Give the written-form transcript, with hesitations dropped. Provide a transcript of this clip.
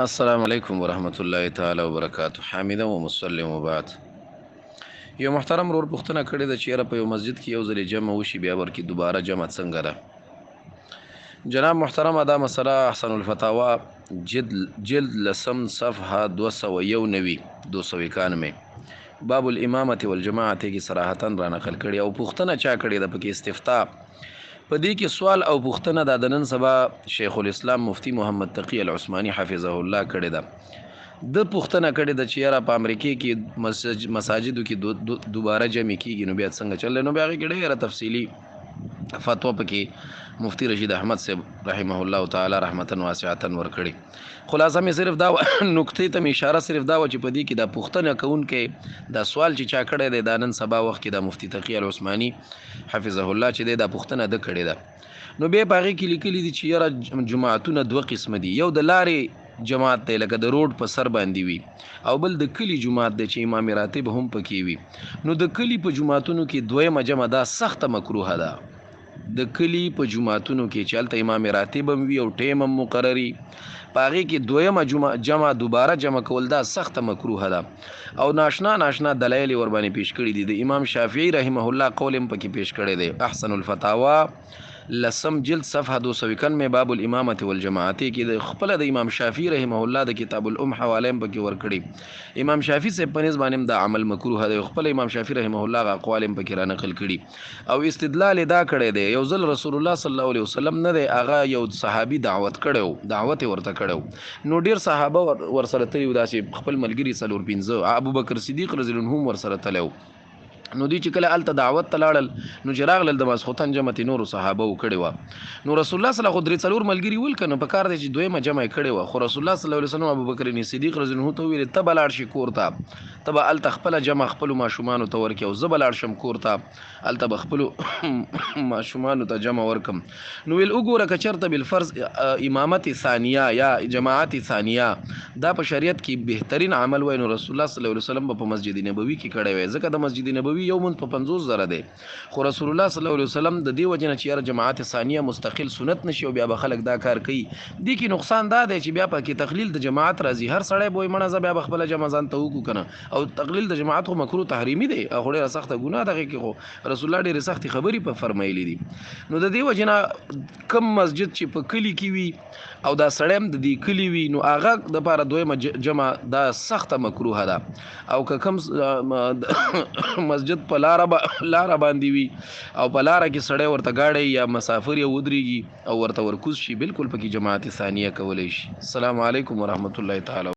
السلام علیکم ورحمۃ اللہ تعالی وبرکاتہ. حامدا و مسلم وبعد. یو محترم رور پوښتنه کړې ده چې یاره په یو مسجد کې یو ځلې جمع وشي بیا ورکې دوباره جمع څنګه ده؟ جناب محترم دا مسله احسن الفتاوا جلد لسم صفحه 291 باب الامامت والجماعت کې صراحتا را نقل کړي او پوښتنه چا کړې ده پکې استفتاء په دې کې سوال او پوښتنه د نن سبا شیخ الاسلام مفتی محمد تقی العثماني حفظه الله کړی ده. د پوښتنه کړې ده چې یاره په امریکا کې مساجدو کې دوباره جمع کیږي نو بیا څنګه چل نو بیا کې ډېره تفصیلی فتوا پکې مفتی رشید احمد صاحب رحمه الله تعالی رحمتا واسعه ورکړي. خلاصه مې صرف دا نقطې ته اشاره صرف دا و چې په دې کې دا پوښتنه کوونکې دا سوال چې چا کړی دی دا نن سبا وخت کې د مفتی تقی العثماني حفظه الله چې دا پوښتنه د کړې ده نو به پاغي کې لیکلي دي چې یاره جماعتونه دوه قسم دي. یو د لارې جماعت دی لکه د روډ په سر باندې وي او بل د کلی جماعت دی چې امام راتب هم پکې وي. نو د کلی په جماعتونو کې دویمه جمع دا سخت مکروه ده. د کلی په جماعتونو کې چې هلته امام راتب هم وي او ټیم هم مقرري پاغي کې دویمه جمع دوباره جمع کول دا سخت مکروه ده او ناشنا دلایل ور باندې پیش کړي دي. د امام شافعي رحمه الله قول هم پکې پیش کړي دی. احسن الفتاوا لسم جلد صفحه 291 باب الامامت والجماعت کې د خپل د امام شافعي رحمه الله د کتاب الام حواله هم پکې ور کړي. امام شافعي سے پنځ باندې د عمل مکروه ده. خپل امام شافعي رحمه الله غ اقوال هم پکې را نقل کړي او استدلال دا کړي دی. یو ځل رسول الله صلی الله علیه وسلم نه دی هغه یو صحابي دعوت ورته کړو نو ډیر صحابه ور سره تلو داسې خپل ملګری څلور پنځه ابو بکر صدیق رضی الله عنه ور سره تلو نو دی چې کله الته دعوت تلاړل نو چې راغلل د ماسخوتن جمع نور صحابه وکړي و نو رسول الله صلی الله علیه وسلم څلور ملګری ول کنه په کار دی چې دویمه جمع کړي و خو رسول الله صلی الله علیه وسلم ابو بکر صدیق رضی الله عنه ته ویل ته بلاړ شي کورته تبه الته خپل جمع خپل ماشومان ته ورکې او زبلاړ شم کورته الته بخپل ماشومان ته جمع ورکم نو ویل وګوره کچرته بالفرض امامت ثانیه یا جماعت ثانیه دا په شریعت کې بهترین عمل وای نو رسول الله صلی الله علیه وسلم په مسجد نبوي کې کړی وای ځکه د مسجد نبوي یو من په 50,000 دی خو رسول الله صلی الله علیه وسلم د دې وجنه چې یاره جماعت ثانیه مستقل سنت نشي او بیا به خلک دا کار کوي. دي کې نقصان دا دی چې بیا پکې تقلیل د جماعت راځي. هر سړی به منځ بیا خپل جماع ځان ته وکړو کنه او تقلیل د جماعت خو مکروه تحریمی دی او ډیره سخته ګناه ده کې خو رسول الله ډیره سخت خبري په فرمایلی دي. نو د دې وجنه کم مسجد چې په کلی کې وي او دا سړیم د دې کلی وي نو هغه د لپاره دویمه جمع دا سخته مکروه ده او که کم مسجد په لار باندې وي او په لار کې سړی ورته گاډي یا مسافر یا ودرېږي او ورته ورکوز شي بالکل پکې جماعت ثانیه کولای شي. السلام علیکم ورحمت الله تعالی